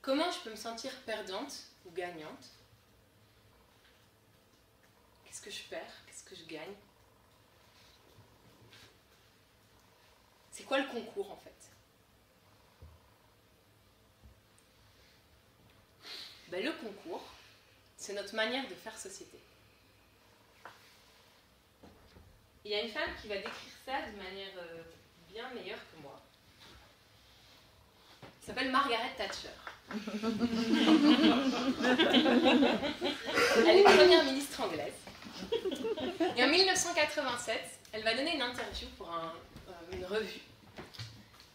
comment je peux me sentir perdante ou gagnante? Qu'est-ce que je perds? Qu'est-ce que je gagne? C'est quoi le concours, en fait? Ben, le concours, c'est notre manière de faire société. Il y a une femme qui va décrire ça de manière bien meilleure que moi. Elle s'appelle Margaret Thatcher. Elle est première ministre anglaise. Et en 1987, elle va donner une interview pour une revue.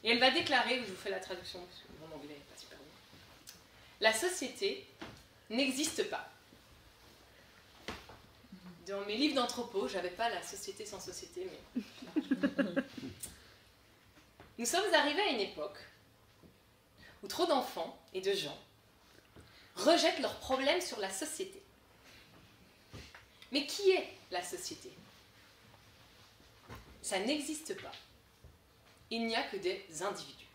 Et elle va déclarer, je vous fais la traduction, parce que mon anglais n'est pas super bon. La société n'existe pas. Dans mes livres d'anthropo, j'avais pas la société sans société, mais... Nous sommes arrivés à une époque où trop d'enfants et de gens rejettent leurs problèmes sur la société. Mais qui est la société? Ça n'existe pas. Il n'y a que des individus.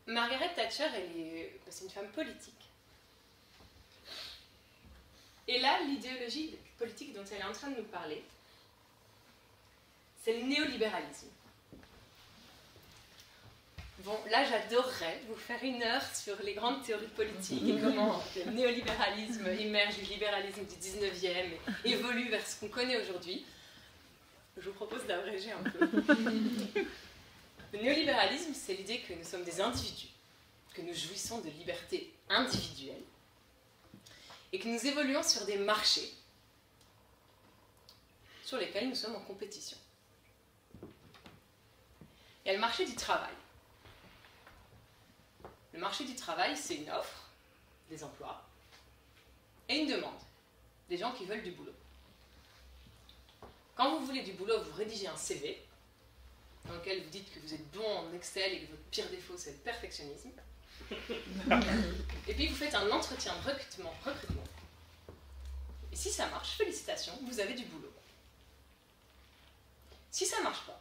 Margaret Thatcher, c'est une femme politique. Et là, l'idéologie politique dont elle est en train de nous parler, c'est le néolibéralisme. Bon, là, j'adorerais vous faire une heure sur les grandes théories politiques et comment le néolibéralisme émerge du libéralisme du 19e et évolue vers ce qu'on connaît aujourd'hui. Je vous propose d'abréger un peu. Le néolibéralisme, c'est l'idée que nous sommes des individus, que nous jouissons de libertés individuelles et que nous évoluons sur des marchés sur lesquels nous sommes en compétition. Il y a le marché du travail. Le marché du travail, c'est une offre, des emplois, et une demande, des gens qui veulent du boulot. Quand vous voulez du boulot, vous rédigez un CV, dans lequel vous dites que vous êtes bon en Excel et que votre pire défaut, c'est le perfectionnisme. Et puis vous faites un entretien de recrutement. Et si ça marche, félicitations, vous avez du boulot. Si ça ne marche pas,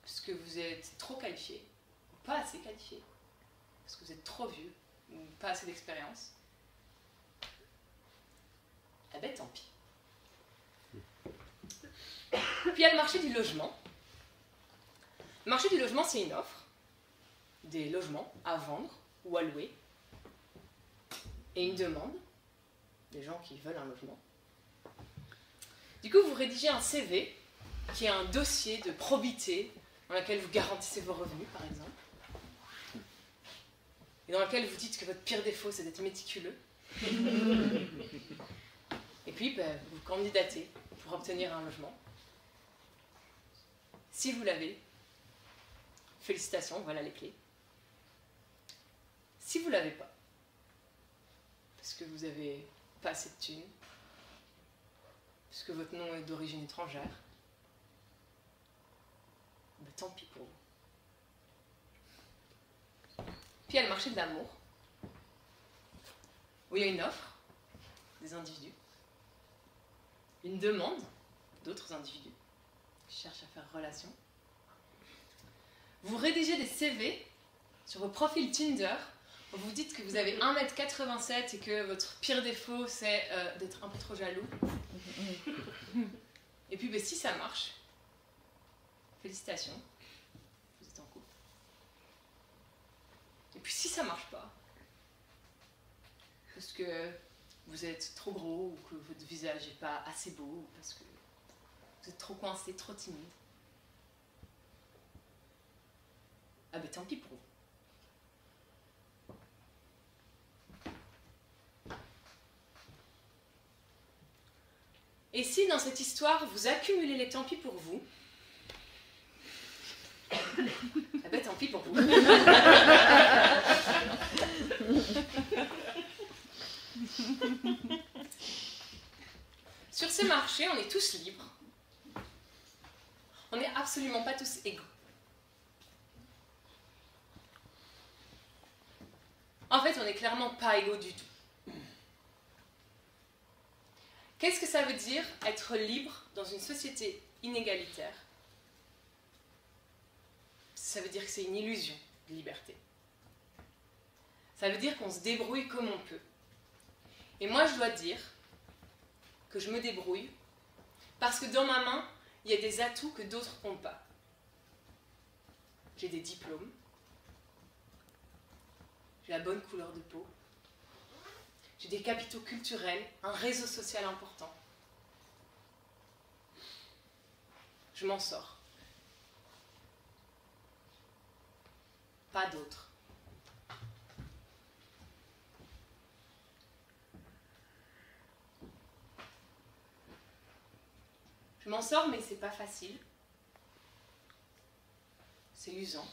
parce que vous êtes trop qualifié, ou pas assez qualifié, parce que vous êtes trop vieux, ou pas assez d'expérience, eh ben tant pis. Puis il y a le marché du logement. Le marché du logement, c'est une offre, des logements à vendre ou à louer, et une demande, des gens qui veulent un logement. Du coup, vous rédigez un CV, qui est un dossier de probité, dans lequel vous garantissez vos revenus, par exemple, et dans lequel vous dites que votre pire défaut, c'est d'être méticuleux. Et puis, vous candidatez pour obtenir un logement. Si vous l'avez, félicitations, voilà les clés. Si vous ne l'avez pas, parce que vous n'avez pas assez de thunes, parce que votre nom est d'origine étrangère, ben, tant pis pour vous. Puis il y a le marché de l'amour, où il y a une offre des individus, une demande d'autres individus qui cherchent à faire relation. Vous rédigez des CV sur vos profils Tinder, où vous dites que vous avez 1m87 et que votre pire défaut, c'est d'être un peu trop jaloux. Et puis, si ça marche, félicitations, vous êtes en couple. Et puis, si ça marche pas, parce que vous êtes trop gros, ou que votre visage n'est pas assez beau, ou parce que vous êtes trop coincé, trop timide, ah ben tant pis pour vous. Et si dans cette histoire, vous accumulez les tant pis pour vous, ah ben tant pis pour vous. Sur ce marché, on est tous libres. On n'est absolument pas tous égaux. En fait, on n'est clairement pas égaux du tout. Qu'est-ce que ça veut dire être libre dans une société inégalitaire? ça veut dire que c'est une illusion de liberté. Ça veut dire qu'on se débrouille comme on peut. Et moi, je dois dire que je me débrouille parce que dans ma main, il y a des atouts que d'autres n'ont pas. J'ai des diplômes, j'ai la bonne couleur de peau, j'ai des capitaux culturels, un réseau social important. Je m'en sors. Pas d'autres. Je m'en sors, mais c'est pas facile. C'est usant.